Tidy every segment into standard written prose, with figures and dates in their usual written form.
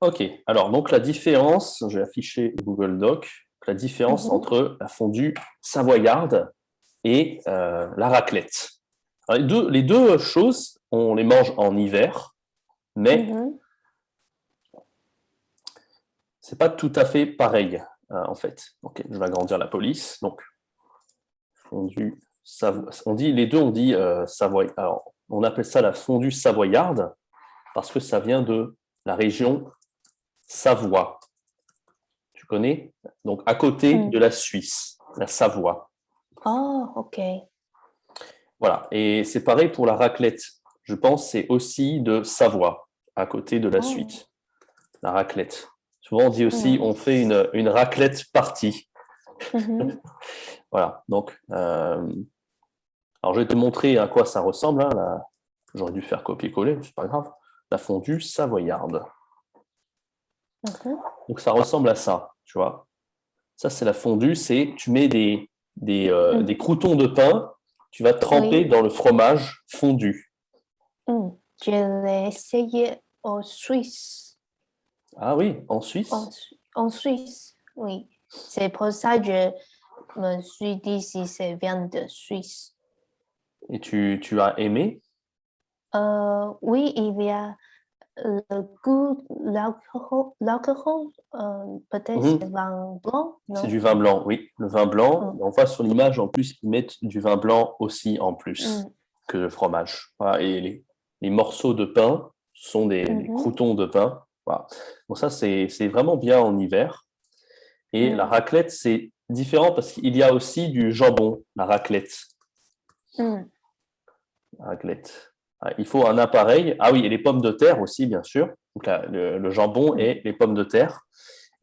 Ok, alors donc la différence, j'ai affiché Google Doc, la différence Mhm, entre la fondue savoyarde et la raclette. Alors, les deux choses, on les mange en hiver, mais mhm. c'est pas tout à fait pareil en fait. Ok, je vais agrandir la police. Donc fondue, on dit les deux, on dit Savoie. Alors on appelle ça la fondue savoyarde parce que ça vient de la région Savoie. Tu connais? Donc à côté Mm. de la Suisse, la Savoie. Oh, ok. Voilà. Et c'est pareil pour la raclette. Je pense c'est aussi de Savoie, à côté de la Oh, Suisse. La raclette. Souvent on dit aussi mm. on fait une raclette partie. Mhm. Voilà. Donc alors je vais te montrer à quoi ça ressemble. Hein, j'aurais dû faire copier-coller, c'est pas grave. La fondue savoyarde. Mhm. Donc ça ressemble à ça, tu vois. Ça c'est la fondue, c'est tu mets des Mm. croûtons de pain, tu vas tremper Oui. dans le fromage fondu. Mm. Je l'ai essayé en Suisse. Ah oui, en En, Suisse. en Suisse, oui. C'est pour ça que je me suis dit si ça vient de Suisse. Et tu as aimé. Oui, il y a le goût, l'alcool, peut-être c'est Mhm. vin blanc, C'est non? du vin blanc, oui. Le vin blanc, Mm. on voit sur l'image, en plus, ils mettent du vin blanc aussi en plus Mm. que le fromage. Voilà. Et les morceaux de pain sont des Mhm. croûtons de pain. Voilà. Bon, ça, c'est vraiment bien en hiver. Et la Mm. raclette, c'est différent parce qu'il y a aussi du jambon, la raclette. Mm. La raclette. Ah, il faut un appareil. Ah oui, et les pommes de terre aussi, bien sûr. Donc là, le jambon Mm. et les pommes de terre.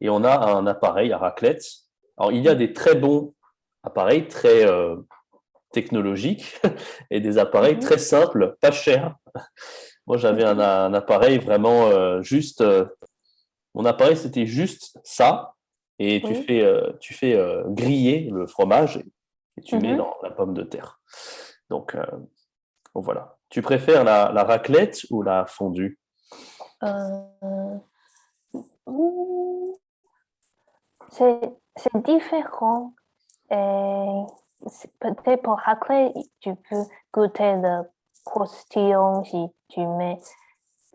Et on a un appareil à raclette. Alors, il y a des très bons appareils, très technologiques, et des appareils Mhm. très simples, pas chers. Moi, j'avais Mhm. un appareil vraiment juste. Mon appareil, c'était juste ça. Et Oui. tu fais griller le fromage et tu mets Mhm. dans la pomme de terre. Donc, bon, voilà. Tu préfères la raclette ou la fondue? Euh, mm, c'est différent. Et peut-être pour racler, tu peux goûter le croustillant si tu mets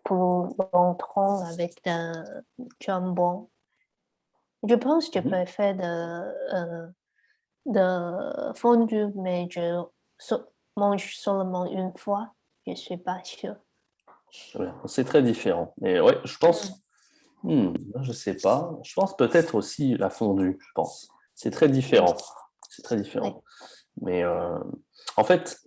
plus longtemps avec le jambon. Je pense que je Mhm. préfère de fondu, mais je mange seulement une fois. Je suis pas sûre. Ouais, c'est très différent. Et ouais, je Mm. pense, je sais pas. Je pense peut-être aussi la fondue, je pense. C'est très différent. C'est très Oui. différent. Mais en fait,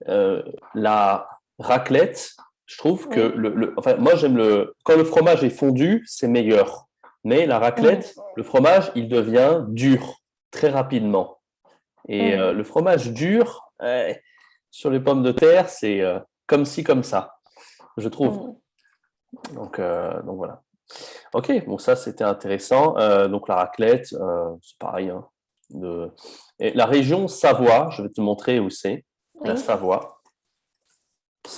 euh, la raclette, je trouve que Oui. enfin, moi j'aime quand le fromage est fondu, c'est meilleur. Mais la Mm. raclette, le fromage, il devient dur très rapidement. Et Mm. le fromage dur, sur les pommes de terre, c'est comme ci, comme ça, je trouve. Mm. Donc voilà. Ok, bon ça c'était intéressant. Donc la raclette, c'est pareil. Hein, et la région Savoie, je vais te montrer où c'est. La Oui. Savoie.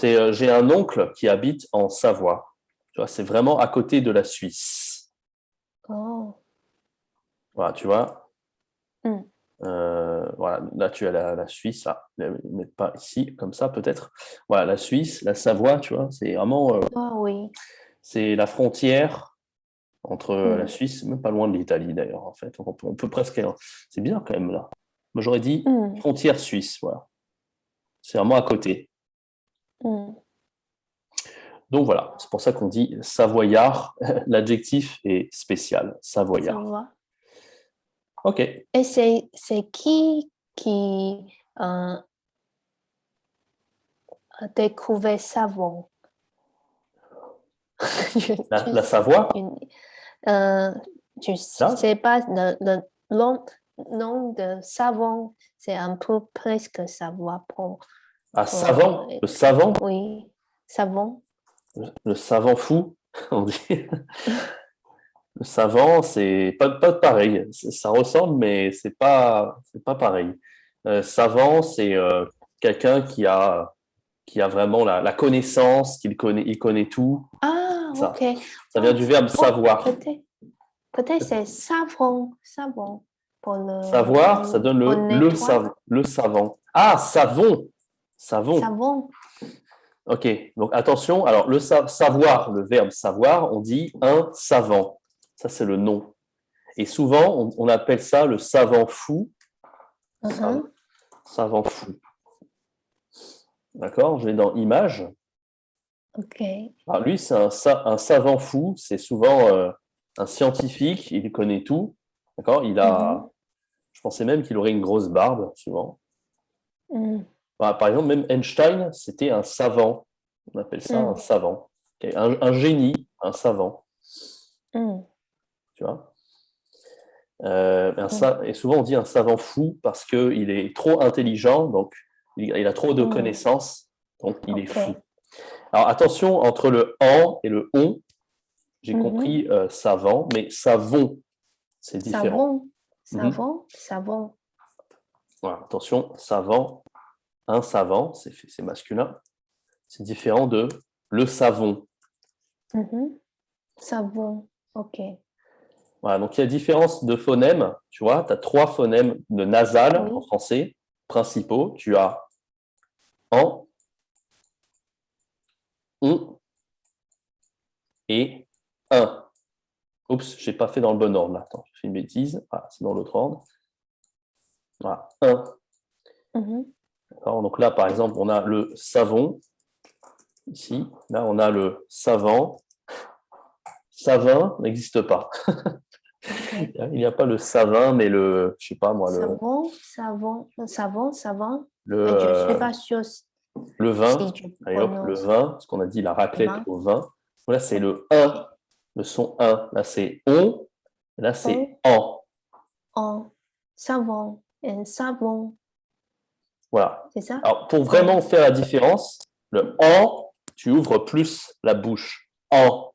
J'ai un oncle qui habite en Savoie. Tu vois, c'est vraiment à côté de la Suisse. Oh. Voilà, tu vois. Mm. Voilà, là tu as la Suisse, là. Ils ne mettent pas ici, comme ça peut-être. Voilà, la Suisse, la Savoie, tu vois, c'est vraiment, Ah oui. c'est la frontière entre la Mm. Suisse, même pas loin de l'Italie d'ailleurs, en fait. On peut presque. C'est bien quand même là. Moi j'aurais dit Mm. frontière suisse, voilà. C'est vraiment à côté. Mm. Donc voilà, c'est pour ça qu'on dit savoyard. L'adjectif est spécial, Ça savoyard. va. Ok. Et c'est qui euh, a découvert savon? Je, La je, Savoie, une- euh, je là, sais pas le nom de savon. C'est un peu presque savoir à pour, savant, le savant, oui, savon. le savant fou, on dit. Le savant, c'est pas pareil. Ça ressemble, mais c'est pas pareil. Savant, c'est quelqu'un qui a vraiment la connaissance, il connaît tout. Ah Ça. ok. Ça vient du verbe savoir. Peut-être c'est savon. Savon. Pour le, Savoir, ça donne pour nettoyer. le savant. Ah, savon. Savon. Savon. Ok, donc attention. Alors, le savoir, le verbe savoir, on dit un savant. Ça, c'est le nom. Et souvent, on appelle ça le savant fou. Savant fou. D'accord, je vais dans Images. Ok. Alors, lui, c'est un savant fou. C'est souvent un scientifique. Il connaît tout. D'accord, je pensais même qu'il aurait une grosse barbe, souvent. Par exemple, même Einstein, c'était un savant. On appelle ça un savant. Okay. Un génie, un savant. Tu vois et souvent, on dit un savant fou parce qu'il est trop intelligent, donc il a trop de connaissances, donc il est fou. Alors, attention, entre le « en » et le « on », j'ai compris savant, mais savon, c'est différent. Savon. Savon. Voilà, attention, savant, un savant, c'est masculin. C'est différent de le savon. Savon, ok. Voilà, donc il y a différence de phonèmes. Tu vois, tu as 3 phonèmes de nasal en français principaux. Tu as en, on et un. Oups, je n'ai pas fait dans le bon ordre là. Attends, j'ai fait une bêtise. Ah, c'est dans l'autre ordre. Voilà, un. Donc là, par exemple, on a le savon. Ici, là, on a le savant. Savin n'existe pas. Il n'y a pas le savin, mais le, je sais pas moi, savon. le, Je ne suis pas sûre le vin. si tu Allez hop, le prononces. vin, parce qu'on a dit la raclette au vin. Là, c'est le 1, le son 1. Là, c'est on. Là, c'est en. En, savon, et savon. Voilà. C'est ça? Alors, pour vraiment faire la différence, le en, tu ouvres plus la bouche. En.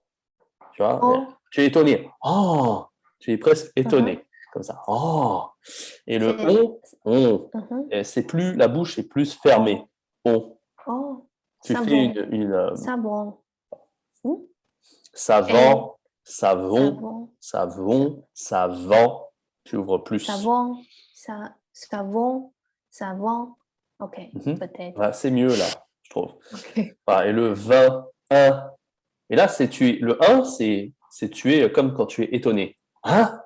Tu vois, tu es étonné. Oh, tu es presque étonné. Comme ça. Oh. Et le on, c'est plus, la bouche est plus fermée. On. Tu fais une savon. savant, savon, savon, savant. Tu ouvres plus. Savon, savon. Ok, peut-être. Voilà, c'est mieux là, je trouve. Voilà, et le 20, 1. Et là, c'est tu es, le 1, c'est tu es comme quand tu es étonné. Hein?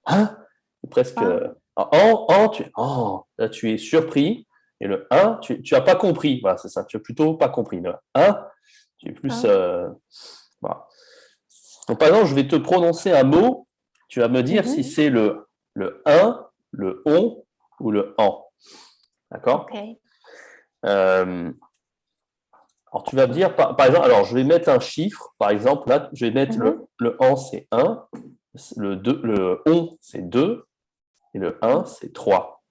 Hein? Presque. Là, tu es surpris. Et le 1, tu n'as pas compris. Voilà, c'est ça. Tu n'as plutôt pas compris. Le 1, tu es plus. Voilà. Donc, par exemple, je vais te prononcer un mot. Tu vas me dire si c'est le 1, le on ou le en. D'accord? Alors, tu vas me dire, par exemple, alors je vais mettre un chiffre. Par exemple, là, je vais mettre le en, c'est 1. Le on, c'est 2. Et le 1, c'est 3.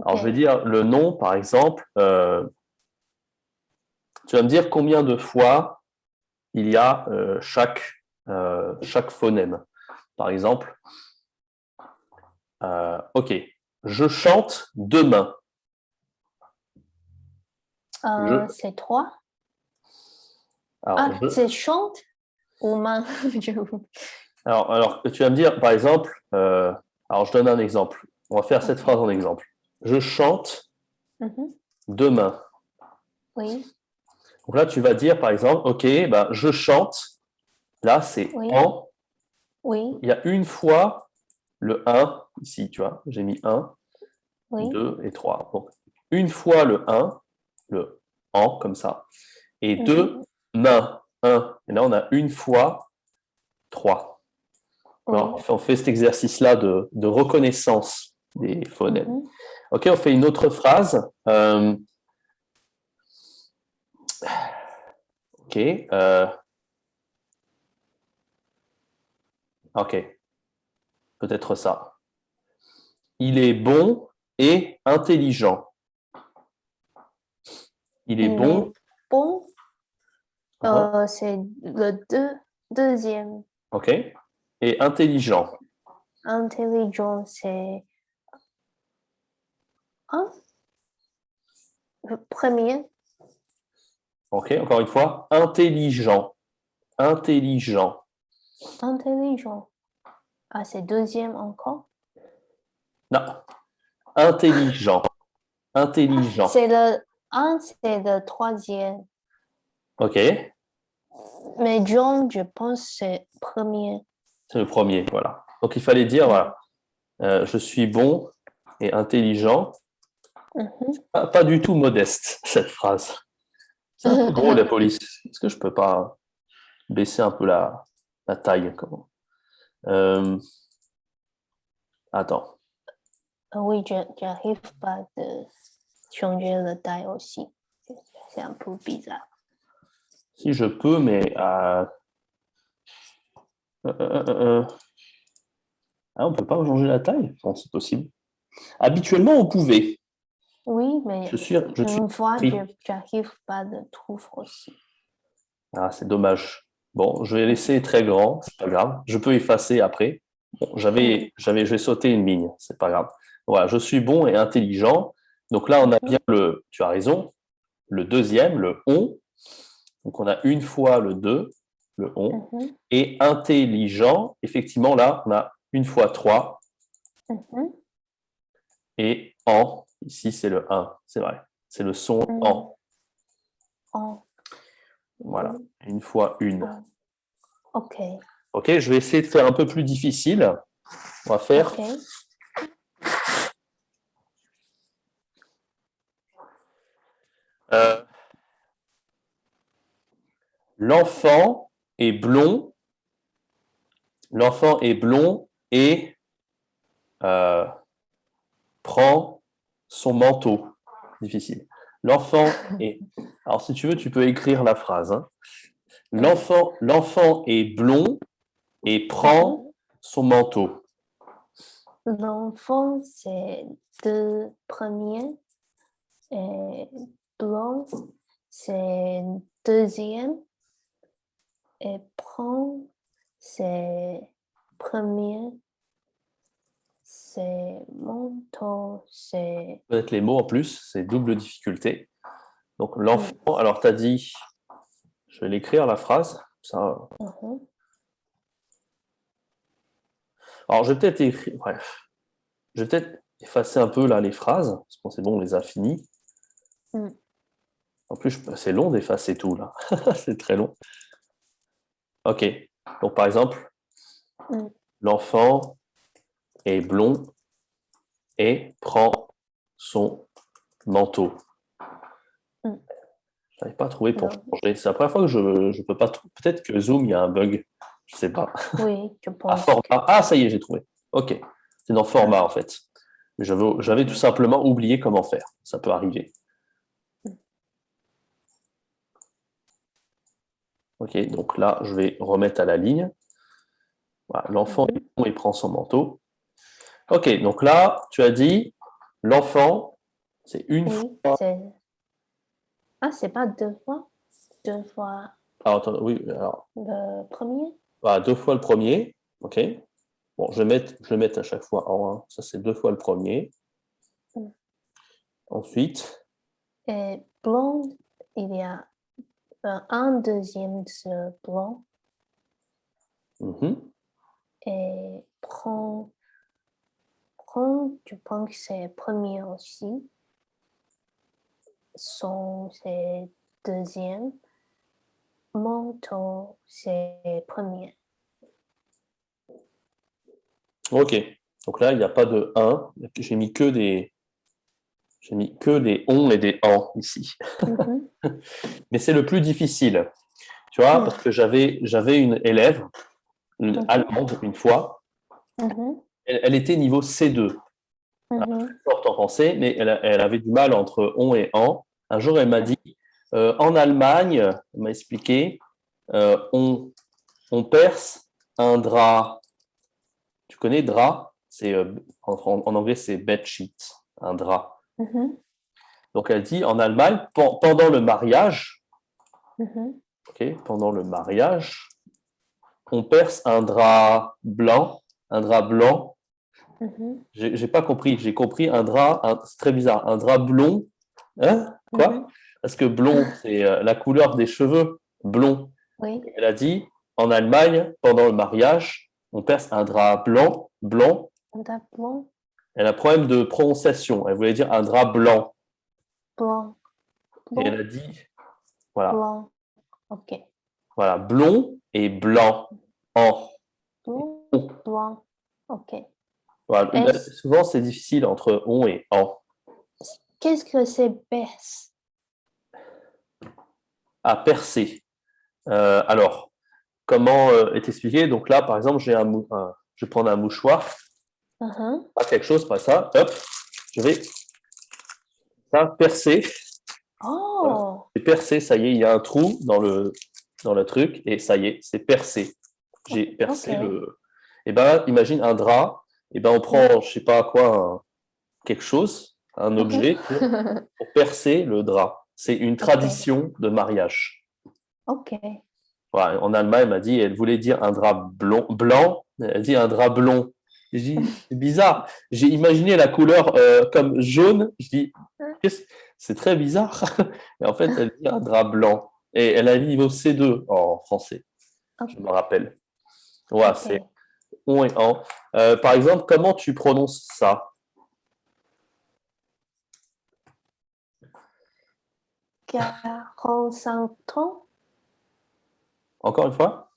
Alors, je vais dire le nom, par exemple. Tu vas me dire combien de fois il y a chaque phonème. Par exemple, ok, je chante demain. C'est 3. Alors, c'est chante ou main? alors, tu vas me dire, par exemple, alors je donne un exemple. On va faire cette phrase en exemple. Je chante demain. Oui. Donc là, tu vas dire, par exemple, ok, ben, je chante. Là, c'est en. Oui. Il y a une fois le 1, ici, tu vois, j'ai mis 1, 2 et 3. Donc, une fois le 1, le en, comme ça, et 2, main, 1. Et là, on a une fois 3. Alors, on fait cet exercice-là de reconnaissance des phonèmes. Ok, on fait une autre phrase. Ok. Ok. Peut-être ça. Il est bon et intelligent. Il est bon. Bon. C'est le deuxième. Ok. Et intelligent. Intelligent, c'est un. Le premier. Ok, encore une fois. Intelligent. intelligent. Intelligent. Ah, c'est deuxième encore. Non, intelligent. Intelligent. C'est le un, c'est le troisième. OK, Mais John, je pense, c'est premier. c'est le premier, voilà. Donc, il fallait dire, voilà, je suis bon et intelligent. Mhm. Pas du tout modeste, cette phrase. C'est un peu gros, la police. Est-ce que je peux pas baisser un peu la taille? Comment attends. Oui, j'arrive pas de changer le taille aussi. C'est un peu bizarre. Si je peux, mais on ne peut pas changer la taille? Non, c'est possible. Habituellement, on pouvait. Oui, mais Je suis une fois, pris. j'arrive pas de trouver aussi. Ah, c'est dommage. Bon, je vais laisser très grand, c'est pas grave. Je peux effacer après. Bon, je vais sauter une ligne, c'est pas grave. Voilà, je suis bon et intelligent. Donc là, on a bien tu as raison, le deuxième, le on. Donc on a une fois le 2, le on. Mhm, Et intelligent, effectivement, là, on a une fois 3. mhm, Et en, ici, c'est le 1, c'est vrai. C'est le son en. En. Voilà, une fois une. En. OK. OK, je vais essayer de faire un peu plus difficile. On va faire OK. l'enfant est blond. L'enfant est blond et prend son manteau. Difficile. L'enfant est. Alors, si tu veux, tu peux écrire la phrase. Hein. L'enfant est blond et prend son manteau. L'enfant, c'est deux premiers. Et blanc, c'est deuxième. Et prend, c'est premier. C'est manteau, c'est. Peut-être les mots en plus, c'est double difficulté. Donc, l'enfant, alors tu as dit, je vais l'écrire la phrase. Ça. Alors, je vais peut-être écrire, bref, je vais peut-être effacer un peu là les phrases, parce que c'est bon, on les a finies. En plus, c'est long d'effacer tout là, c'est très long. Ok, donc par exemple, l'enfant est blond et prend son manteau. Je n'arrive pas à trouver pour changer. C'est la première fois que je ne peux pas trouver. Peut-être que Zoom, il y a un bug. Je ne sais pas. Oui, je Ah, pense. format. Ah, ça y est, j'ai trouvé. Ok. C'est dans format, en fait. J'avais tout simplement oublié comment faire. Ça peut arriver. Ok, donc là, je vais remettre à la ligne. Voilà, l'enfant est bon, il prend son manteau. Ok, donc là, tu as dit l'enfant, c'est une fois. Ah, c'est pas deux fois? Deux fois Alors, attends, oui, alors, le premier? voilà, deux fois le premier. Ok. Bon, je vais mettre à chaque fois en 1. Ça, c'est deux fois le premier. Ensuite. Et blanc, il y a un deuxième de blanc. Et prend, je pense que c'est premier aussi. Son, c'est deuxième. Manteau, c'est premier. Ok. Donc là, il n'y a pas de 1. J'ai mis que des on et des en ici. Mais c'est le plus difficile. Tu vois, parce que j'avais une élève, une allemande, une fois. Elle était niveau C2. Forte en français, mais elle avait du mal entre on et en. Un jour, elle m'a dit, en Allemagne, elle m'a expliqué, on perce un drap. Tu connais drap? C'est en anglais, c'est bedsheet, un drap. Donc, elle dit, en Allemagne, pendant le mariage, pendant le mariage, on perce un drap blanc. J'ai pas compris. J'ai compris un drap, c'est très bizarre, un drap blond. Hein? Quoi? Parce que blond, c'est la couleur des cheveux blond. Oui. Elle a dit, en Allemagne, pendant le mariage, on perce un drap blanc, blanc. Blanc, Elle a un problème de prononciation. Elle voulait dire un drap blanc. blanc, Et elle blanc, a dit, voilà, blanc. OK. voilà, blond et blanc. En. Blond, blanc. OK. Voilà. Est-ce, Souvent, c'est difficile entre on et en. qu'est-ce que c'est baisse? À percer. Alors, comment est expliqué? Donc là, par exemple, je vais prendre un mouchoir, Mhm. pas quelque chose, pas ça. Hop, je vais ça percer. Voilà. Oh, C'est percé, ça y est, il y a un trou dans le truc et ça y est, c'est percé. J'ai percé OK. le. Et ben, imagine un drap. Et ben, on prend, je sais pas quoi, quelque chose, un objet pour percer le drap. C'est une OK. tradition de mariage. OK. Voilà, en Allemagne, elle m'a dit, elle voulait dire un drap blanc, elle dit un drap blond. Je dis, c'est bizarre. J'ai imaginé la couleur comme jaune. Je dis, c'est très bizarre. Et en fait, elle dit un drap blanc. Et elle a niveau C2 en français, je me rappelle. Voilà, c'est OK. on et en. Par exemple, comment tu prononces ça? 45 ans? Encore une fois?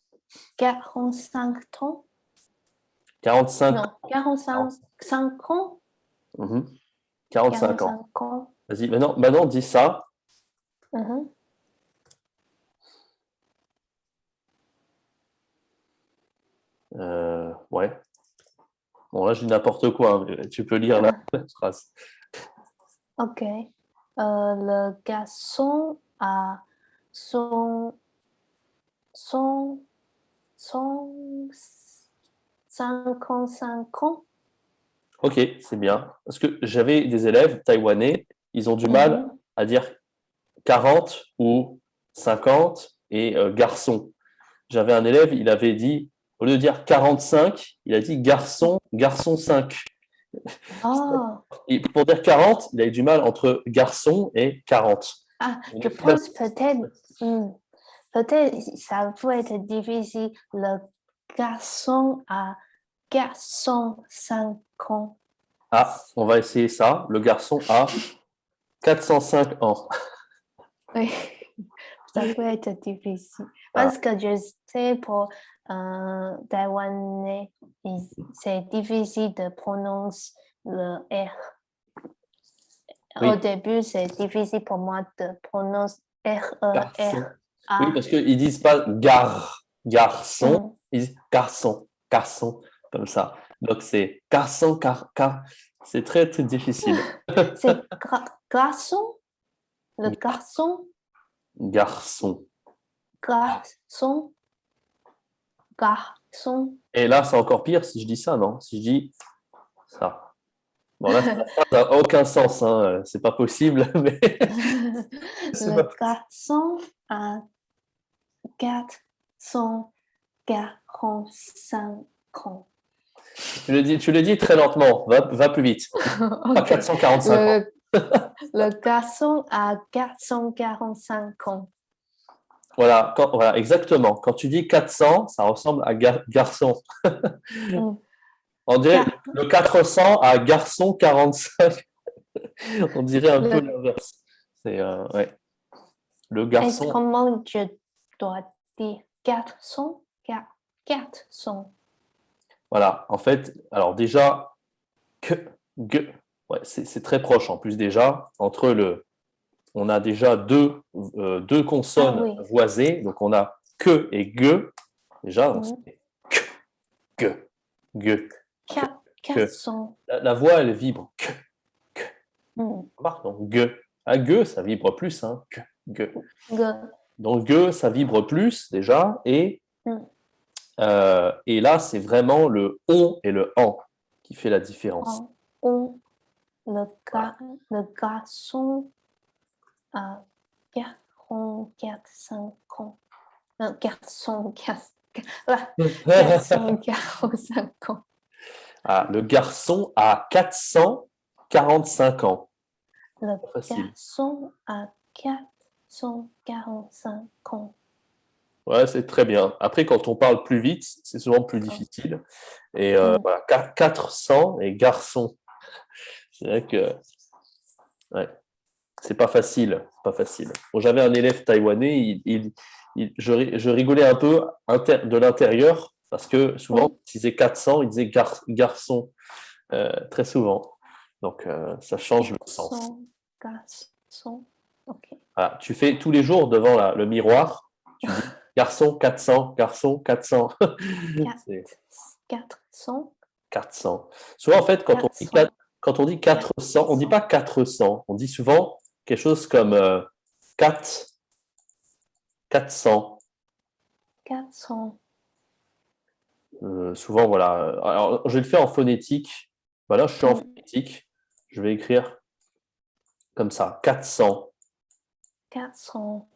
45 ans? 45 Non, 45 ans. 5 ans? 45 ans. 45 ans. Vas-y, maintenant, dis ça. Mhm. Ouais. Bon, là, je dis n'importe quoi, hein, mais tu peux lire la phrase. OK. Le garçon a son, son, son 55 ans. Ok, c'est bien. Parce que j'avais des élèves taïwanais, ils ont du mal Mhm. à dire 40 ou 50 et garçon. J'avais un élève, il avait dit, au lieu de dire 45, il a dit garçon, garçon 5. Oh, Et pour dire 40, il a eu du mal entre garçon et 40. je pense peut-être, hmm, peut-être ça peut être difficile. Le garçon a 405 ans. Ah, on va essayer ça. Le garçon a 405 ans. Oui, ça peut être difficile. Ah, Parce que je sais pour Taïwanais, c'est difficile de prononcer le R. Au oui, début, c'est difficile pour moi de prononcer garçon. Oui, R-E-R-A. parce qu'ils ne disent pas garçon, Mm. ils disent garçon, comme ça. Donc c'est garçon, c'est très, très difficile. C'est garçon, le garçon, Garçon. garçon, garçon. Et là, c'est encore pire si je dis ça, non? Si je dis ça. Bon, là, ça n'a aucun sens, hein. C'est pas possible, mais c'est Le pas... garçon a 445 ans. Tu le dis très lentement, va plus vite. Pas OK. 445 ans. Le, le garçon a 445 ans. Voilà, exactement. Quand tu dis 400, ça ressemble à garçon. Mm. On dirait Ga- le 400 à garçon 45. On dirait un peu le- l'inverse. C'est ouais. Le Est-ce garçon. comment je dois dire 400? 400. Voilà. En fait, alors déjà, que, ge, ouais, c'est très proche en plus déjà. On a déjà deux Ah consonnes oui. voisées. Donc on a que et ge. Déjà, donc Mm. c'est que, ge, que. 400. La voix, elle vibre. Que. Mm. Remarque, donc ge. À ge, ça vibre plus. Hein, ge. Ge. Donc ge, ça vibre plus déjà. Mm. Et là, c'est vraiment le on et le en qui fait la différence. Oh. On, le, Voilà. le garçon a 45 ans. Non, 445 ans. Ah, le garçon a 445 ans. Le Facile. garçon a 445 ans. Ouais, c'est très bien. Après, quand on parle plus vite, c'est souvent plus difficile. Et voilà, 400 et garçon. C'est vrai que ouais, c'est pas facile. Pas facile. Bon, j'avais un élève taïwanais, je rigolais un peu de l'intérieur parce que souvent, Oui, il disait 400, il disait garçon très souvent. Donc, ça change le sens. garçon, garçon. Ok. Voilà, tu fais tous les jours devant le miroir, tu dis garçon 400, garçon 400. C'est 400, 400. Souvent, en fait, 400, quand on dit 400, on ne dit pas 400. On dit souvent quelque chose comme 4, 400. 400. Souvent, voilà. Alors, je vais le faire en phonétique. Voilà, je suis en phonétique. Je vais écrire comme ça 400, 400,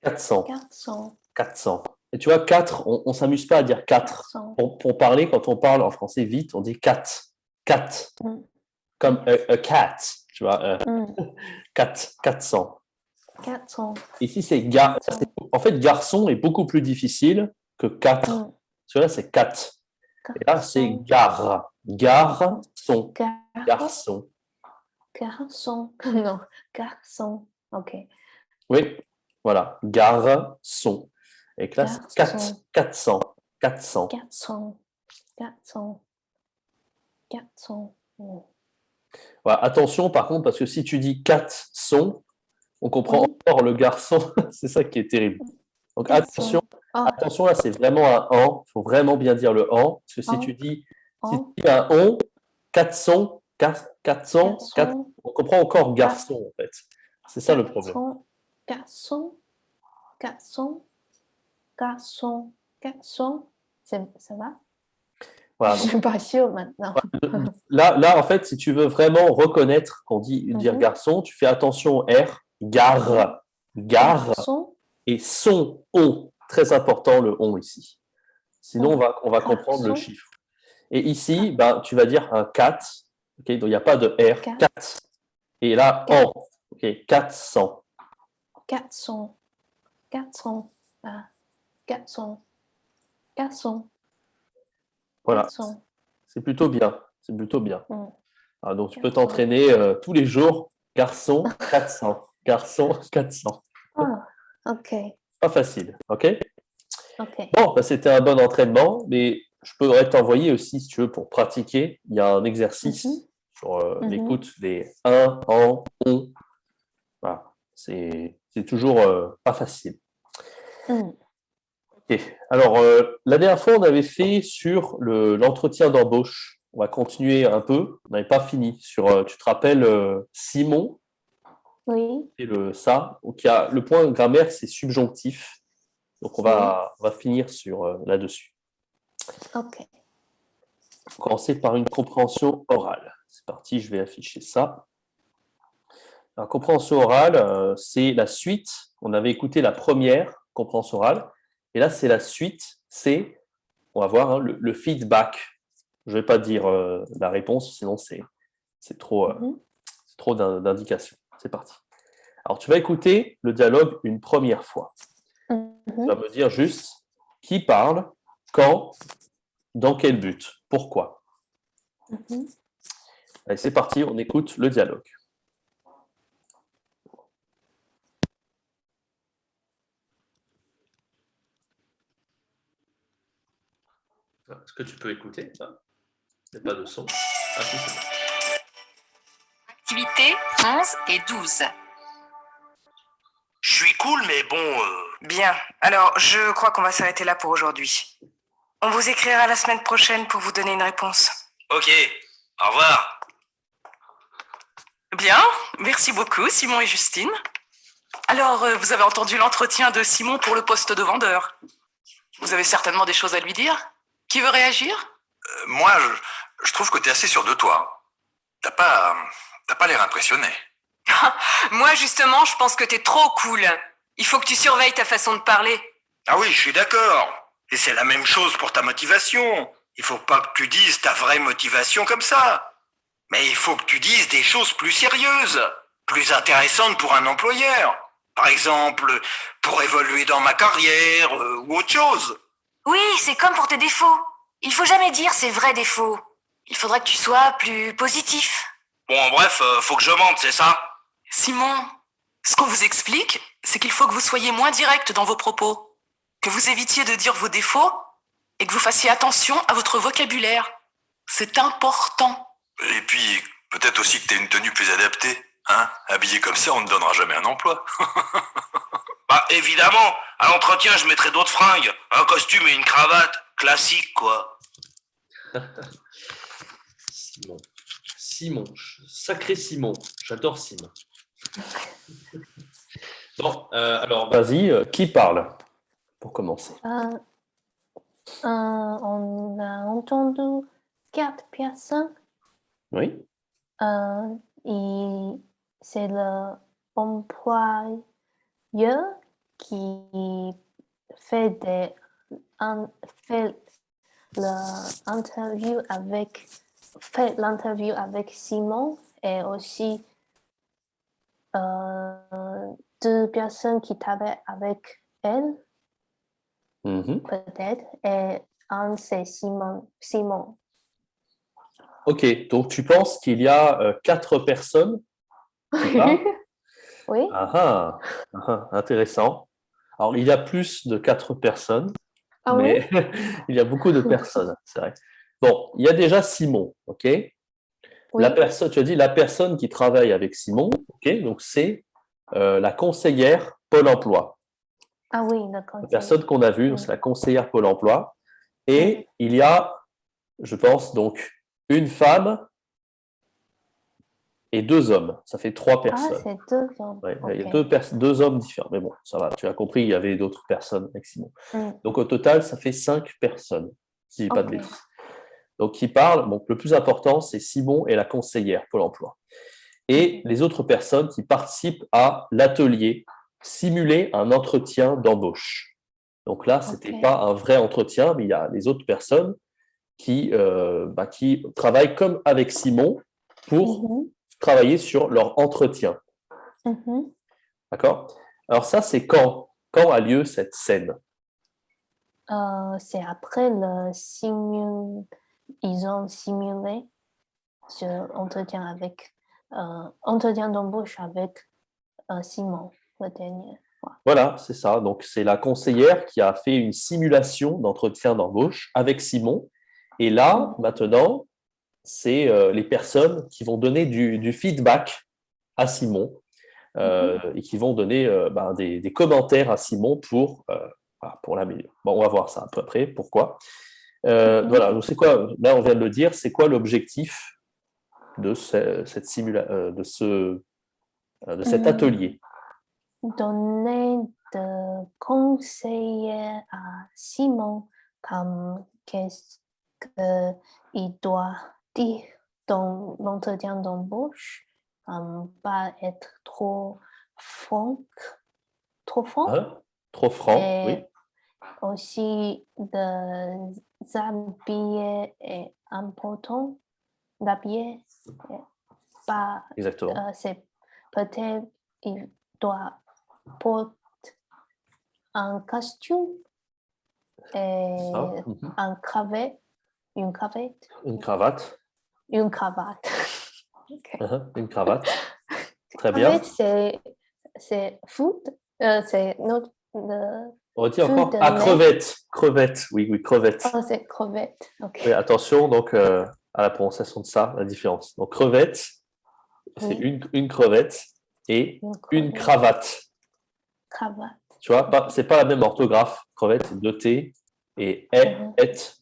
400, 400, 400. Et tu vois, 4, on ne s'amuse pas à dire 4. 400. Pour parler, quand on parle en français vite, on dit 4. 4. Mm, Comme a cat. Tu vois, mm, 4, 400. 400, Ici, c'est 400. en fait, garçon est beaucoup plus difficile que 4. Mm, Celui-là, c'est 4. Et là, c'est 400. gare. Garçon. Gar, Garçon. garçon. Non, garçon. Ok. Oui, voilà. Garçon. Et là, c'est 4. Garçon, 400. 400. 400, 400, 400. Mm. Voilà. Attention, par contre, parce que si tu dis 400, on comprend Oui, encore le garçon. C'est ça qui est terrible. Donc, 400. attention. Oh, Attention, là, c'est vraiment un en. Il faut vraiment bien dire le en. Parce que oh, si tu oh, dis un on, 400, 400, 400, 400, on comprend encore garçon, en fait. C'est ça le problème. 400, garçon, garçon, garçon, garçon. Ça va? Je Voilà. ne suis pas sûre maintenant. Là, en fait, si tu veux vraiment reconnaître qu'on dit dire Mhm. garçon, tu fais attention au R, gare, gare, Garçon, et son, on. Très important le on ici. Sinon, son, on va comprendre le garçon, chiffre. Et ici, ben, tu vas dire un 4, okay, donc il n'y a pas de R, 4. Et là, en, okay, 400. 400, 400, 400, 400, Voilà, 400. c'est plutôt bien. C'est plutôt bien. Mm, Donc, tu peux 400. t'entraîner tous les jours. Garçon, 400. Garçon, 400. Ah, ok, Pas facile, ok? ok. Bon, ben, c'était un bon entraînement, mais je pourrais t'envoyer aussi, si tu veux, pour pratiquer. Il y a un exercice Mhm, sur mhm, l'écoute des un, en, on. Voilà. C'est toujours pas facile. mm, Ok. Alors, la dernière fois, on avait fait sur l'entretien d'embauche. On va continuer un peu. On n'avait pas fini. Tu te rappelles Simon oui, et ça. Donc, le point grammaire, c'est subjonctif. Donc, oui, on va finir là-dessus. ok. On va commencer par une compréhension orale. C'est parti, je vais afficher ça. La compréhension orale, c'est la suite. On avait écouté la première compréhension orale. Et là, c'est la suite. On va voir, hein, le feedback. Je ne vais pas dire la réponse, sinon c'est Mhm, trop d'indications. C'est parti. Alors, tu vas écouter le dialogue une première fois. Tu vas mhm, me dire juste qui parle, quand, dans quel but, pourquoi. mhm. Allez, c'est parti, on écoute le dialogue. Est-ce que tu peux écouter ça? Il n'y a pas de son. Ah, si, c'est bon. Activité 11 et 12. Je suis cool, mais bon... Bien, alors je crois qu'on va s'arrêter là pour aujourd'hui. On vous écrira la semaine prochaine pour vous donner une réponse. Ok, au revoir. Bien, merci beaucoup Simon et Justine. Alors, vous avez entendu l'entretien de Simon pour le poste de vendeur. Vous avez certainement des choses à lui dire. Qui veut réagir? Moi, je trouve que t'es assez sûr de toi. T'as pas l'air impressionné. Moi, justement, je pense que t'es trop cool. Il faut que tu surveilles ta façon de parler. Ah oui, je suis d'accord. Et c'est la même chose pour ta motivation. Il faut pas que tu dises ta vraie motivation comme ça. Mais il faut que tu dises des choses plus sérieuses, plus intéressantes pour un employeur. Par exemple, pour évoluer dans ma carrière ou autre chose. Oui, c'est comme pour tes défauts. Il faut jamais dire ces vrais défauts. Il faudra que tu sois plus positif. Bon, bref, faut que je mente, c'est ça? Simon, ce qu'on vous explique, c'est qu'il faut que vous soyez moins direct dans vos propos, que vous évitiez de dire vos défauts et que vous fassiez attention à votre vocabulaire. C'est important. Et puis, peut-être aussi que t'aies une tenue plus adaptée. Hein? Habillé comme ça, on ne donnera jamais un emploi. Bah, évidemment, à l'entretien, je mettrai d'autres fringues. Un costume et une cravate. Classique, quoi. Simon. Simon. Sacré Simon. J'adore Simon. Bon, alors, vas-y, qui parle pour commencer? On a entendu 4 personnes. Oui. Et c'est l'employeur qui fait l'interview avec Simon et aussi 2 personnes qui travaillent avec elle, peut-être, et un c'est Simon. Ok, donc tu penses qu'il y a 4 personnes qui parlent? Oui. Intéressant. Alors, il y a plus de 4 personnes, Ah mais il y a beaucoup de personnes, c'est vrai. Bon, il y a déjà Simon, ok? Oui. La personne, tu as dit la personne qui travaille avec Simon, ok? Donc, c'est la conseillère Pôle emploi. Ah oui, d'accord. La personne qu'on a vue, donc c'est la conseillère Pôle emploi. Et il y a, je pense, donc, une femme et 2 hommes. Ça fait 3 personnes. Ah, c'est 2 hommes. Ouais, Okay. il y a 2 hommes différents. Mais bon, ça va, tu as compris, il y avait d'autres personnes avec Simon. Donc, au total, ça fait 5 personnes, si je dis pas de bêtises. Donc, qui parlent, donc, le plus important, c'est Simon et la conseillère Pôle emploi. Et les autres personnes qui participent à l'atelier simuler un entretien d'embauche. Donc là, ce n'était pas un vrai entretien, mais il y a les autres personnes qui travaillent comme avec Simon pour travailler sur leur entretien. D'accord? Alors ça, c'est quand a lieu cette scène? C'est après ils ont simulé ce entretien d'embauche avec Simon, le dernier. Voilà, c'est ça. Donc, c'est la conseillère qui a fait une simulation d'entretien d'embauche avec Simon. Et là, maintenant, c'est les personnes qui vont donner du feedback à Simon et qui vont donner des commentaires à Simon pour l'améliorer. Bon, on va voir ça un peu après. Pourquoi? Voilà, donc c'est quoi? Là, on vient de le dire. C'est quoi l'objectif de cet atelier? Donner des conseils à Simon comme qu'est-ce qu'il doit dire dans l'entretien d'embauche, pas être trop franc. Trop franc, oui. Aussi, des habillés est important. D'habiller, pas. Exactement. C'est peut-être il doit porter un costume et une cravate. Une cravate. Une cravate. Une cravate. Très bien. C'est food. C'est notre. On dit encore crevette. Crevette, oui, crevette. Oh, c'est crevette. Okay. Oui, attention donc à la prononciation de ça, la différence. Donc crevette, c'est une crevette et une cravate. Cravate. Tu vois, c'est pas la même orthographe. Crevette, c'est 2 T et et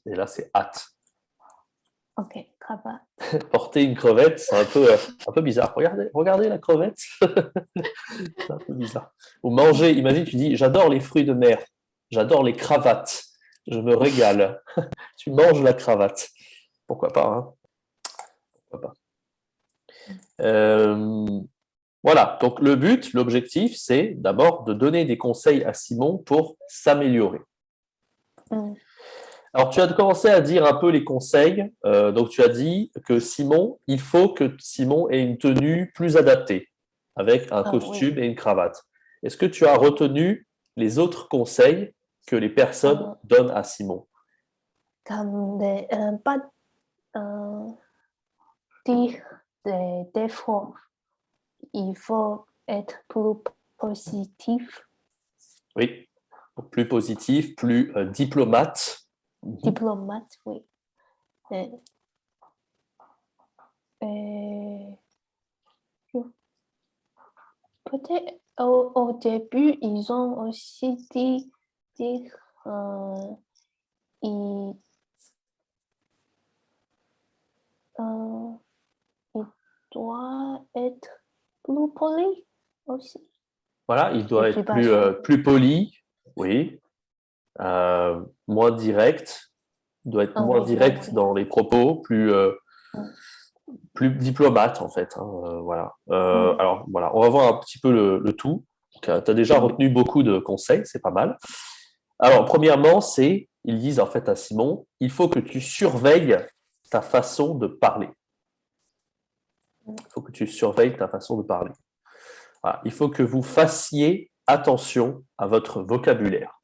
là c'est hâte. Ok, cravate. Porter une crevette, c'est un peu bizarre. Regardez la crevette. C'est un peu bizarre. Ou manger, imagine, tu dis, j'adore les fruits de mer, j'adore les cravates, je me régale. Tu manges la cravate. Pourquoi pas, hein? Pourquoi pas. Voilà, donc le but, l'objectif, c'est d'abord de donner des conseils à Simon pour s'améliorer. Alors, tu as commencé à dire un peu les conseils. Donc, tu as dit que il faut que Simon ait une tenue plus adaptée, avec un costume et une cravate. Est-ce que tu as retenu les autres conseils que les personnes donnent à Simon? Comme pas dire des défauts. Il faut être plus positif. Oui, donc plus positif, plus diplomate. Diplomate, oui. Et peut-être au début, ils ont aussi dit il doit être plus poli aussi. Voilà, il doit Je être suis pas sûre. plus poli, oui, moins direct. Il doit être moins Oui, direct oui. dans les propos, plus diplomate en fait. Voilà. Alors voilà, on va voir un petit peu le tout. Tu as déjà retenu beaucoup de conseils, c'est pas mal. Alors, premièrement, ils disent en fait à Simon, il faut que tu surveilles ta façon de parler. Il faut que tu surveilles ta façon de parler. Voilà. Il faut que vous fassiez attention à votre vocabulaire.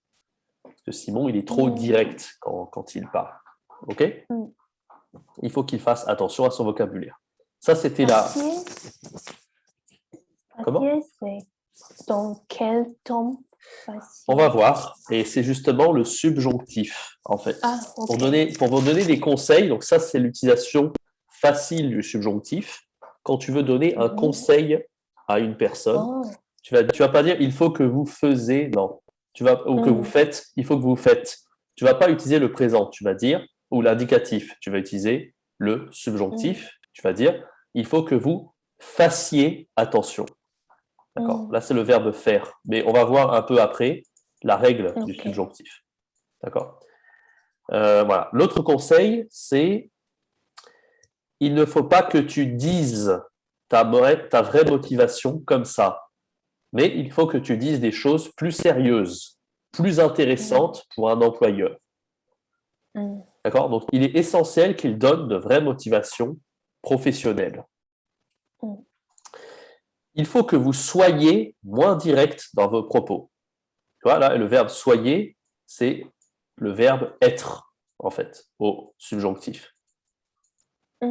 Parce que Simon, il est trop direct quand il parle. OK? Il faut qu'il fasse attention à son vocabulaire. Ça, c'était Comment? C'est dans quel ton? On va voir. Et c'est justement le subjonctif, en fait. Ah, ok. Pour vous donner des conseils, donc ça, c'est l'utilisation facile du subjonctif. Quand tu veux donner un conseil à une personne, tu vas pas dire il faut que vous faisiez, non. Ou que vous faites, il faut que vous faites. Tu vas pas utiliser le présent, tu vas dire, ou l'indicatif, tu vas utiliser le subjonctif, tu vas dire il faut que vous fassiez attention. D'accord. Là, c'est le verbe faire. Mais on va voir un peu après la règle du subjonctif. D'accord. Voilà. L'autre conseil, c'est il ne faut pas que tu dises ta vraie motivation comme ça. Mais il faut que tu dises des choses plus sérieuses, plus intéressantes pour un employeur. D'accord. Donc, il est essentiel qu'il donne de vraies motivations professionnelles. Il faut que vous soyez moins direct dans vos propos. Tu vois, là, le verbe soyez, c'est le verbe être, en fait, au subjonctif. Tu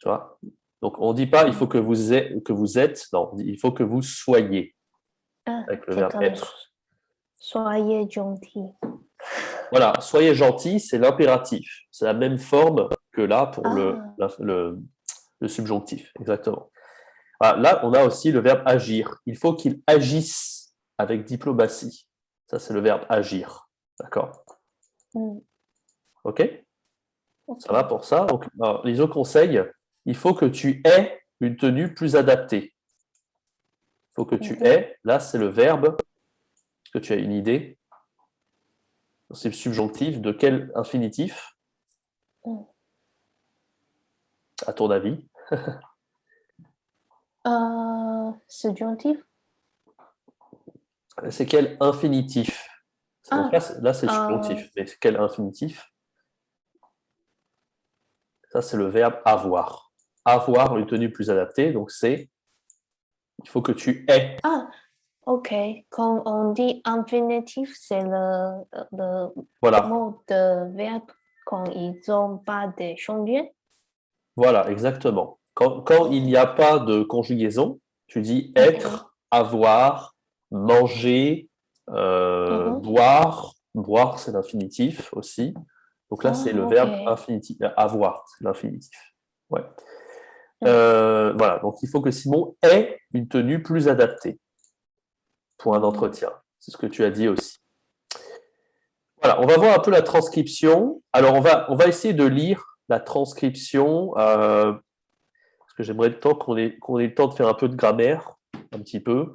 vois? Donc, on ne dit pas il faut que vous êtes, non, on dit il faut que vous soyez. Avec le verbe être. Soyez gentil. Voilà, soyez gentil, c'est l'impératif. C'est la même forme que là pour le subjonctif, exactement. Voilà, là, on a aussi le verbe agir. Il faut qu'il agisse avec diplomatie. Ça, c'est le verbe agir. D'accord? OK? Ça va pour ça? Donc, alors, les autres conseils, il faut que tu aies une tenue plus adaptée. Il faut que tu aies, là, c'est le verbe. Est-ce que tu as une idée? C'est le subjonctif. De quel infinitif? À ton avis? Subjonctif. C'est quel infinitif? Donc là, c'est le subjonctif. Mais c'est quel infinitif? Ça, c'est le verbe avoir. Avoir une tenue plus adaptée. Donc, il faut que tu aies. Ah, ok. Quand on dit infinitif, c'est le mot de verbe quand ils n'ont pas de conjugaison. Voilà, exactement. Quand il n'y a pas de conjugaison, tu dis être, avoir, manger, boire. Boire, c'est l'infinitif aussi. Donc là, c'est le verbe infinitif. Avoir, c'est l'infinitif. Ouais. Voilà, donc il faut que Simon ait une tenue plus adaptée pour un entretien. C'est ce que tu as dit aussi. Voilà, on va voir un peu la transcription. Alors, on va essayer de lire la transcription, parce que j'aimerais le temps qu'on ait le temps de faire un peu de grammaire, un petit peu.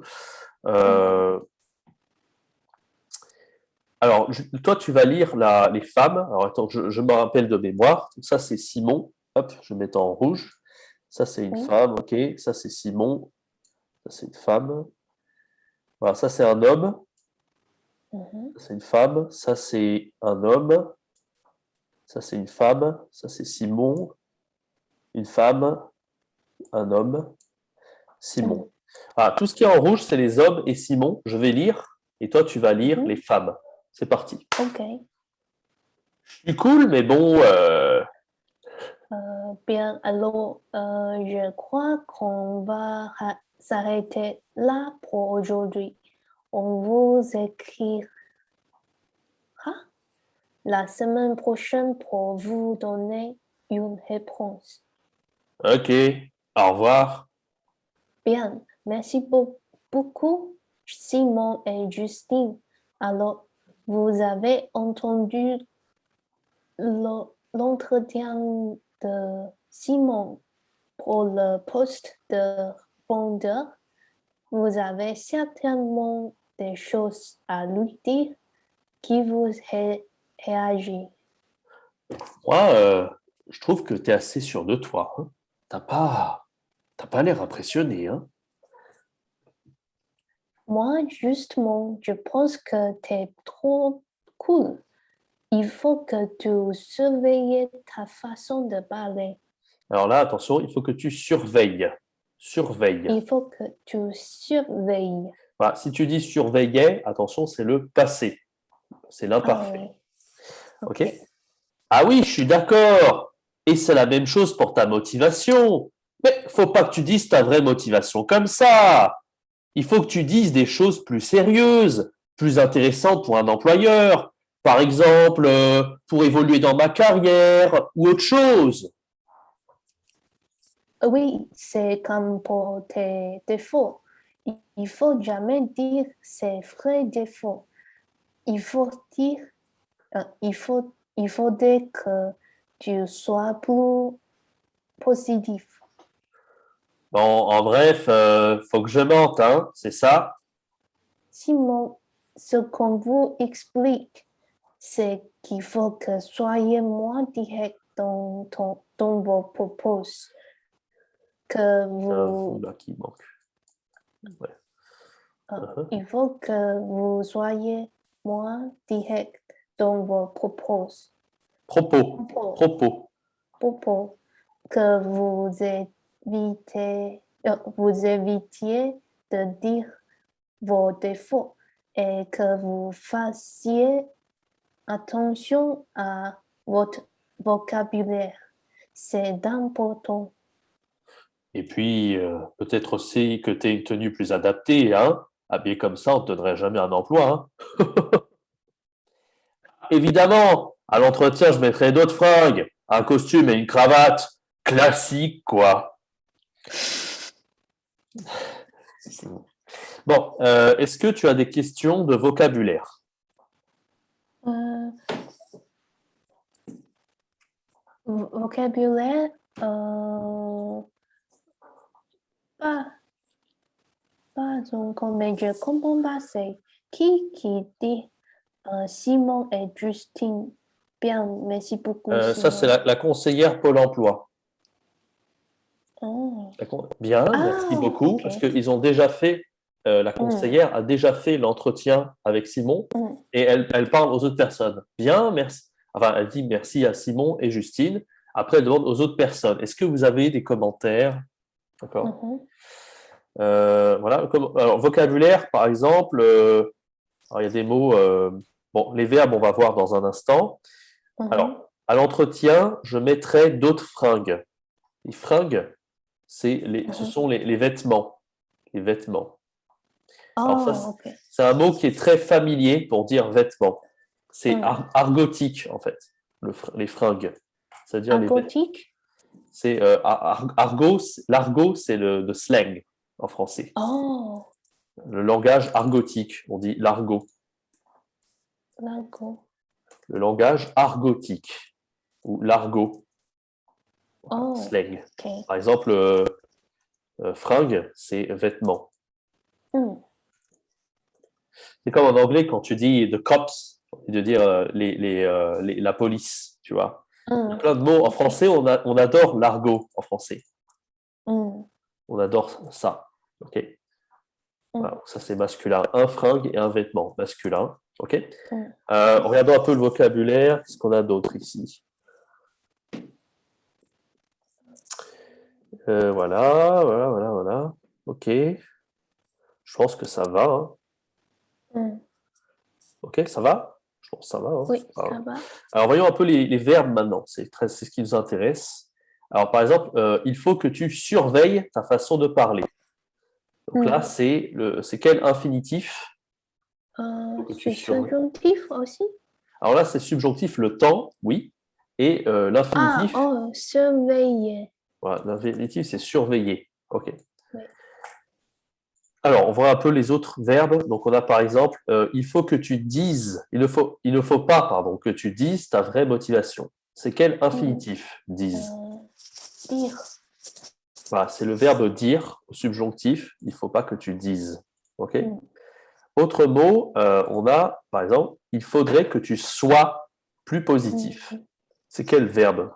Alors, toi, tu vas lire les femmes. Alors, attends, je me rappelle de mémoire. Donc, ça, c'est Simon. Hop, je vais mettre en rouge. Ça, c'est une femme, ok. Ça, c'est Simon. Ça, c'est une femme. Voilà, ça, c'est un homme. Ça, c'est une femme. Ça, c'est un homme. Ça, c'est une femme. Ça, c'est Simon. Une femme. Un homme. Simon. Ah, tout ce qui est en rouge, c'est les hommes et Simon. Je vais lire et toi, tu vas lire les femmes. C'est parti. Ok. Je suis cool, mais bon, Bien, alors, je crois qu'on va s'arrêter là pour aujourd'hui. On vous écrira la semaine prochaine pour vous donner une réponse. ok. Au revoir. Bien, merci beaucoup, Simon et Justine. Alors, vous avez entendu l'entretien de Simon pour le poste de vendeur. Vous avez certainement des choses à lui dire qui vous réagit. Moi, je trouve que tu es assez sûr de toi. Hein. T'as pas l'air impressionné. Hein. Moi, justement, je pense que tu es trop cool. Il faut que tu surveilles ta façon de parler. Alors là, attention, il faut que tu surveilles. Surveille. Il faut que tu surveilles. Voilà, si tu dis surveillais, attention, c'est le passé. C'est Ah l'imparfait. oui. Ok. Ah oui, je suis d'accord. Et c'est la même chose pour ta motivation. Mais faut pas que tu dises ta vraie motivation comme ça. Il faut que tu dises des choses plus sérieuses, plus intéressantes pour un employeur. Par exemple, pour évoluer dans ma carrière ou autre chose. Oui, c'est comme pour tes défauts. Il faut jamais dire ces vrais défauts. Il faut dire, il faudrait que tu sois plus positif. Bon, en bref, faut que je mente, hein, c'est ça? Simon, ce qu'on vous explique, c'est qu'il faut que soyez moins direct dans vos propos, que Un vous vous, là qui manque. Ouais. il faut que vous soyez moins direct dans vos propos. Propos. Propos. Propos, que vous évitiez de dire vos défauts et que vous fassiez attention à votre vocabulaire. C'est important. Et puis, peut-être aussi que tu aies une tenue plus adaptée, hein? Habillé comme ça, on ne te donnerait jamais un emploi, hein? Évidemment, à l'entretien, je mettrai d'autres fringues. Un costume et une cravate. Classique, quoi. Bon, est-ce que tu as des questions de vocabulaire? Euh, vocabulaire, pas, pas encore, mais je comprends pas, c'est qui dit Simon et Justine? Bien, merci beaucoup, Ça, c'est Simon. la conseillère Pôle emploi. Oh. Bien, Ah, merci beaucoup, ok. parce qu'ils ont déjà fait, la conseillère a déjà fait l'entretien avec Simon et elle parle aux autres personnes. Bien, merci. Enfin, elle dit merci à Simon et Justine. Après, elle demande aux autres personnes. Est-ce que vous avez des commentaires? D'accord. Voilà. Alors, vocabulaire, par exemple, alors, il y a des mots. Bon, les verbes, on va voir dans un instant. Alors, à l'entretien, je mettrai d'autres fringues. Les fringues, ce sont les vêtements. Les vêtements. Alors ça, Oh, ok. c'est un mot qui est très familier pour dire vêtements. C'est argotique, en fait, les fringues. C'est-à-dire Argotique? c'est l'argot, c'est le slang en français. Oh, Le langage argotique, on dit l'argot. l'argot. Le langage argotique ou l'argot, Oh, slang. ok. Par exemple, fringue, c'est vêtements. C'est comme en anglais quand tu dis the cops, de dire la police, tu vois. Il y a plein de mots. En français, on adore l'argot en français. On adore ça. Ok. Voilà, ça, c'est masculin. Un fringue et un vêtement masculin. Ok. Regardons un peu le vocabulaire. Qu'est-ce qu'on a d'autre ici? Voilà. Ok. pense que ça va. Hein. Mm. Ok, ça va? Je pense que ça va. Hein. Oui, Ah. ça va. Alors, voyons un peu les verbes maintenant. C'est ce qui nous intéresse. Alors, par exemple, il faut que tu surveilles ta façon de parler. Donc là, c'est quel infinitif que tu C'est surveilles? subjonctif aussi? Alors là, c'est subjonctif, le temps, oui. Et l'infinitif, surveiller. voilà, l'infinitif, c'est surveiller. Ok. Oui. Alors, on voit un peu les autres verbes. Donc, on a par exemple, il faut que tu dises, il ne faut pas, pardon, que tu dises ta vraie motivation. C'est quel infinitif, dise? Dire. Voilà, c'est le verbe dire au subjonctif. Il ne faut pas que tu dises. Ok. Mm. Autre mot, on a, par exemple, il faudrait que tu sois plus positif. C'est quel verbe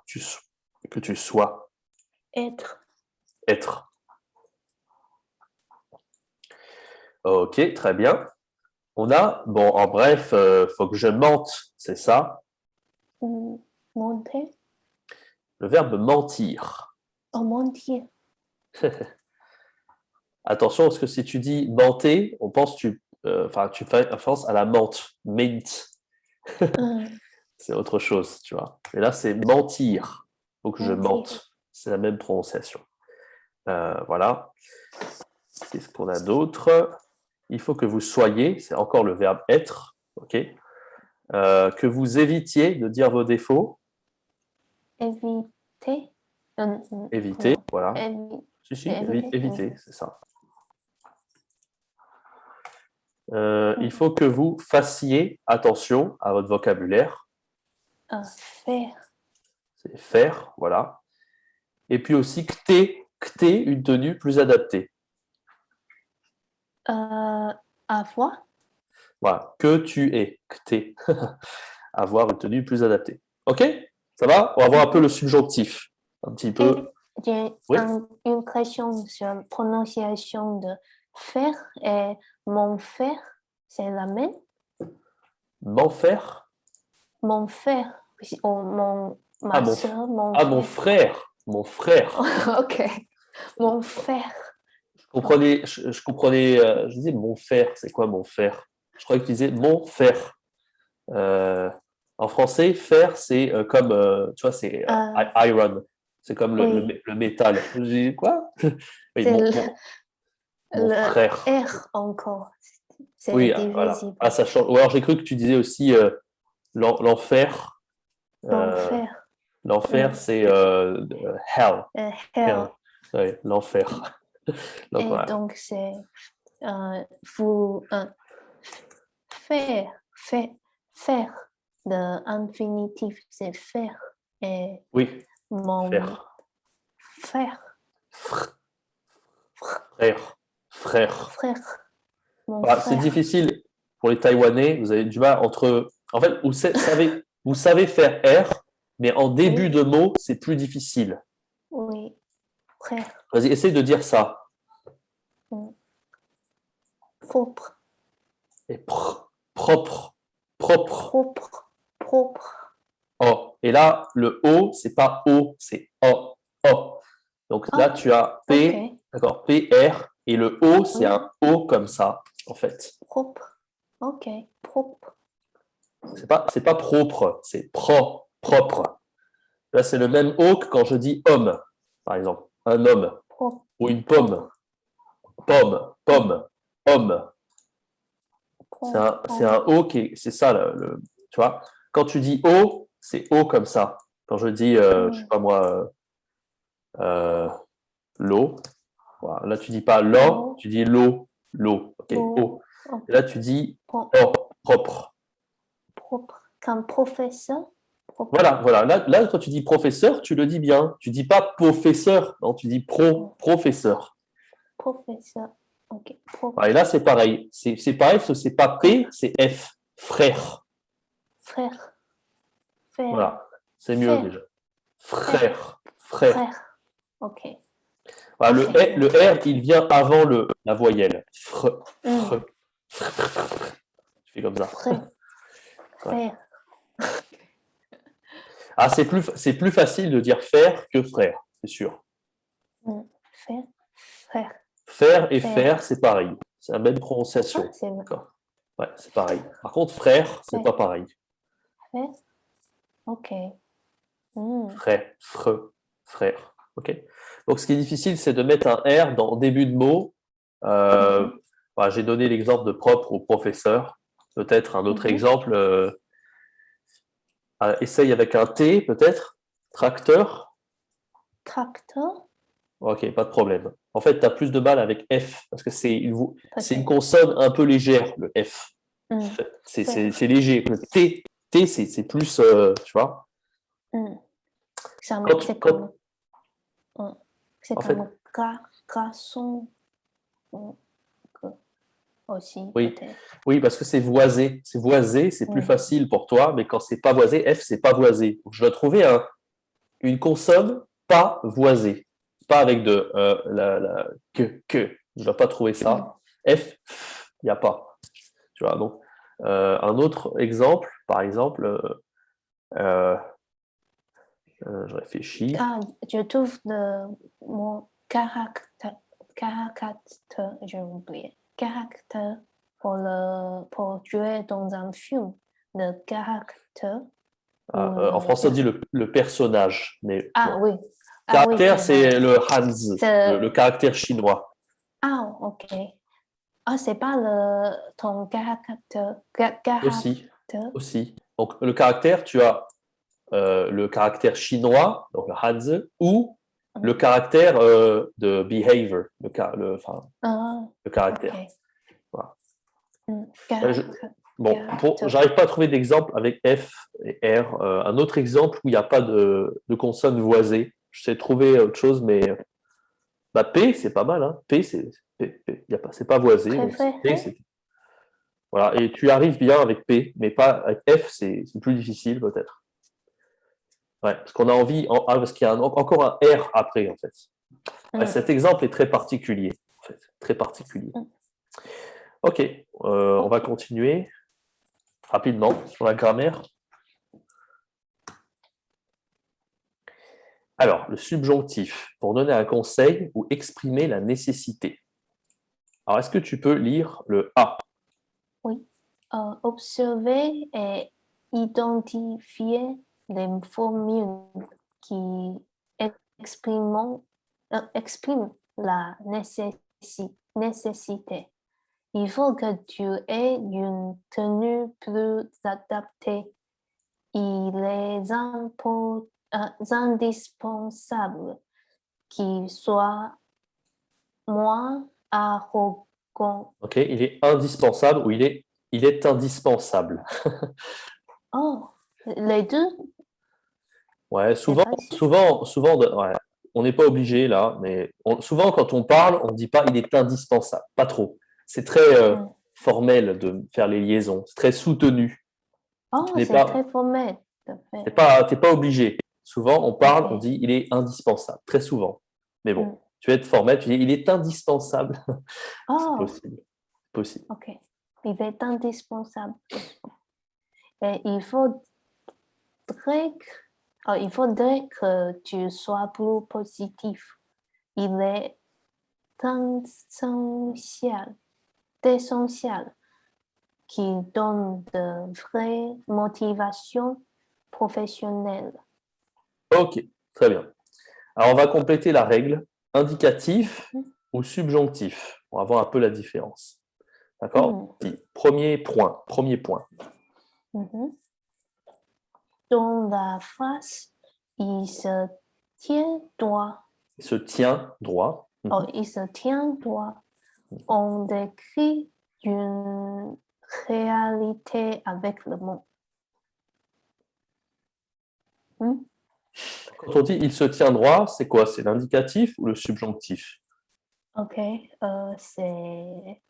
que tu sois? Être. Être. Ok, très bien. On a, bon, en bref, faut que je mente, c'est ça. Monter. Le verbe mentir. Mentir. Attention, parce que si tu dis menter, on pense tu fais référence à la menthe, mint. C'est autre chose, tu vois. Et là, c'est mentir. Il faut que je mente. C'est la même prononciation. Voilà. Qu'est-ce qu'on a d'autre? Il faut que vous soyez, c'est encore le verbe être, ok. Que vous évitiez de dire vos défauts. Éviter. Éviter, voilà. Éviter. Éviter, c'est ça. Il faut que vous fassiez attention à votre vocabulaire. Faire. C'est faire, voilà. Et puis aussi que t'aies une tenue plus adaptée. Avoir. Voilà, que tu aies, que t'aies. Avoir une tenue plus adaptée. Ok? Ça va? On va voir un peu le subjonctif. Un petit peu. J'ai une question sur la prononciation de faire et mon frère, c'est la même? M'enfer? Mon frère, ma soeur, mon frère. Mon frère. Ok, mon frère. Je comprenais, je disais mon fer, c'est quoi mon fer? Je croyais que tu disais mon fer. En français, fer, c'est comme, tu vois, c'est iron. C'est comme le métal. Je dis quoi? Oui, mon frère. R encore. C'est Oui, divisible. voilà. Ah, ça change. Ou alors j'ai cru que tu disais aussi l'enfer. L'enfer. L'enfer, c'est hell. Hell. Oui, l'enfer. Donc, Et voilà. donc, c'est vous faire. Le infinitif, c'est faire. Et Oui, mon faire. frère. Frère. Mon Voilà, c'est frère. difficile pour les Taïwanais. Vous avez du mal entre. En fait, vous savez faire R, mais en début de mot, c'est plus difficile. Oui, frère. Vas-y, essaye de dire ça. Propre. Et propre. Oh. Et là, le O, c'est pas O, c'est O. O. Donc là, tu as P, d'accord, PR, et le O, c'est un O comme ça, en fait. Propre. Ok, propre. C'est pas propre, c'est propre. Là, c'est le même O que quand je dis homme, par exemple. Un homme. Propre. Ou une pomme. Pomme, homme. C'est un O qui est. C'est ça, tu vois. Quand tu dis O, c'est O comme ça. Quand je dis, je sais pas moi, l'eau. Voilà. Là, tu dis pas l'eau, tu dis l'eau. Ok, O. Et là, tu dis O, propre. Propre. Comme professeur. Voilà. Là, quand tu dis professeur, tu le dis bien. Tu dis pas professeur, non, tu dis professeur. Professeur. Ok. Et là, c'est pareil. C'est pareil, ce c'est pas P, c'est F. Frère. Frère. Voilà, c'est mieux déjà. Frère. Ok. Voilà, le R, il vient avant la voyelle. Tu fais comme ça. Frère. Ah, c'est plus facile de dire faire que frère, c'est sûr. Frère. Faire et faire, c'est pareil. C'est la même prononciation. Ah, c'est vrai. D'accord. Ouais, c'est pareil. Par contre, frère, c'est Ouais. pas pareil. Frère. Ok. Hmm. Frère, frère. Ok. Donc, ce qui est difficile, c'est de mettre un R dans le début de mot. Voilà, j'ai donné l'exemple de propre au professeur. Peut-être un autre exemple. Essaye avec un T, peut-être. Tracteur. Tracteur. Ok, pas de problème. En fait, tu as plus de mal avec F parce que c'est une Peut-être. consonne un peu légère, le F. Hmm. C'est léger. Le T c'est plus, tu vois. Hmm. Ça- Quand, C'est quand- comme, c'est en fait, comme garçon aussi, oui, peut-être. oui, parce que c'est voisé. C'est voisé, c'est plus Mm. facile pour toi, mais quand c'est pas voisé, F, c'est pas voisé. Donc, je dois trouver une consonne pas voisée. Pas avec de que. Je dois pas trouver ça. F, il n'y a pas. Tu vois, donc, un autre exemple, par exemple, je réfléchis. Ah, je trouve le mot caractère, j'ai oublié. Caractère pour jouer dans un film. Le caractère. En français, on dit le personnage, mais Ah bon. oui. Ah oui, Caractère, c'est c'est le Hanzi, C'est- le caractère chinois. Ah, ok. Ah, c'est pas ton caractère. Aussi, Caractère. aussi. Donc, le caractère, tu as le caractère chinois, donc le Hanzi, ou le caractère de behavior, Ah, le caractère. ok. Voilà. Caractère. Bon, Caractère. j'arrive pas à trouver d'exemple avec F et R. Un autre exemple où il n'y a pas de consonne voisée. Je sais trouver autre chose, mais P, c'est pas mal. Hein. P, c'est pas voisé. Donc Préféré? P, voilà. Et tu arrives bien avec P, mais pas avec F, c'est plus difficile peut-être. Ouais, parce qu'on a envie, parce qu'il y a encore un R après, en fait. Ouais, cet exemple est très particulier, en fait. Très particulier. Ok, on va continuer rapidement sur la grammaire. Alors, le subjonctif, pour donner un conseil ou exprimer la nécessité. Alors, est-ce que tu peux lire le A? Oui. Observer et identifier les formules qui expriment la nécessité. Il faut que tu aies une tenue plus adaptée. Il est indispensable qu'il soit moins arrogant. Ok, il est indispensable ou il est indispensable. Oh, les deux, Ouais, c'est souvent, facile. ouais, on n'est pas obligé là, mais souvent quand on parle, on ne dit pas il est indispensable, pas trop. C'est très formel de faire les liaisons, c'est très soutenu. Oh, Tu n'es c'est pas, très formel de faire. t'es pas obligé. Souvent, on parle, Ok. on dit il est indispensable, très souvent. Mais bon, Mm. tu vas être formel, tu dis il est indispensable. C'est Oh, possible. Possible. ok. Il est indispensable. Et il faudrait que tu sois plus positif. Il est essentiel qu'il donne de vraies motivations professionnelles. Ok, très bien. Alors, on va compléter la règle indicatif ou subjonctif. On va voir un peu la différence. D'accord? Premier point. Mhm. Dans la phrase, il se tient droit. Il se tient droit. Oh, il se tient droit. On décrit une réalité avec le mot. Quand on dit il se tient droit, c'est quoi? C'est l'indicatif ou le subjonctif? Ok, c'est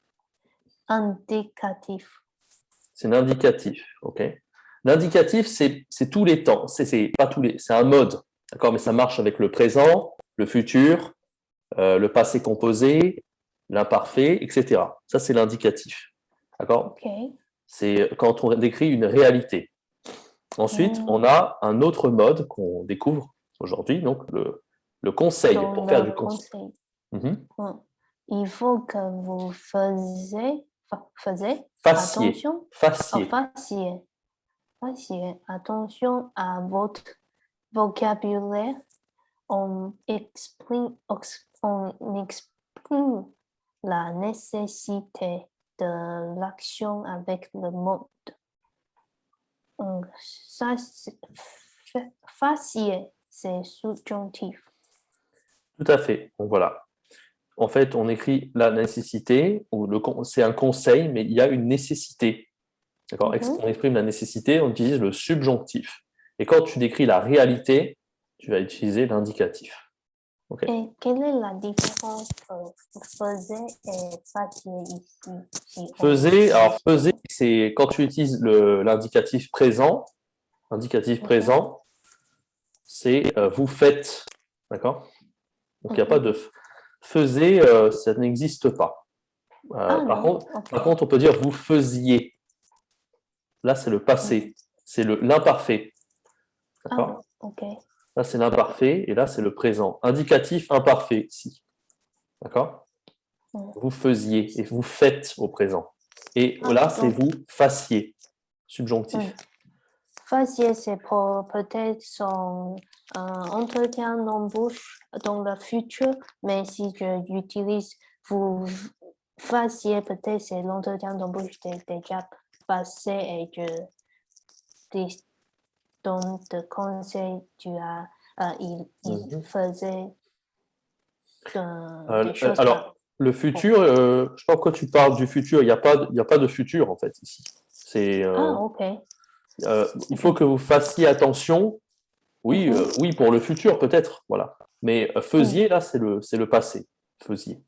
indicatif. C'est l'indicatif, ok? L'indicatif, c'est tous les temps. C'est pas tous les, c'est un mode, d'accord? Mais ça marche avec le présent, le futur, le passé composé, l'imparfait, etc. Ça, c'est l'indicatif, d'accord? Ok. C'est quand on décrit une réalité. Ensuite, on a un autre mode qu'on découvre aujourd'hui, donc le conseil, Dans pour faire le du conseil. conseil. Mhm. il faut que vous fassiez Fassiez. attention. Fassiez. Fassiez attention à votre vocabulaire. On exprime la nécessité de l'action avec le mode. Ça, fassiez, c'est subjonctif. Tout à fait. Donc voilà. En fait, on écrit la nécessité, ou c'est un conseil, mais il y a une nécessité. D'accord. On exprime la nécessité, on utilise le subjonctif. Et quand tu décris la réalité, tu vas utiliser l'indicatif. Okay. Et quelle est la différence entre faisait et fassiez ici? Faisait, c'est quand tu utilises l'indicatif présent. L'indicatif présent, c'est vous faites. D'accord. Donc, il n'y a pas de faisait, ça n'existe pas. Par contre, on peut dire vous faisiez. Là, c'est le passé. C'est l'imparfait. D'accord. Là, c'est l'imparfait et là, c'est le présent. Indicatif imparfait ici. D'accord. Vous faisiez et vous faites au présent. Et là, c'est vous fassiez. Subjonctif. Fassiez, c'est pour peut-être son entretien d'embauche dans le futur, mais si j'utilise vous fassiez, peut-être c'est l'entretien d'embauche déjà passé et je donne de conseils, il faisait des choses. Alors, le futur, je ne sais pas pourquoi tu parles du futur, il n'y a pas de futur en fait ici. Il faut que vous fassiez attention, oui, oui pour le futur peut-être, voilà. Mais faisiez, là, c'est le passé, faisiez.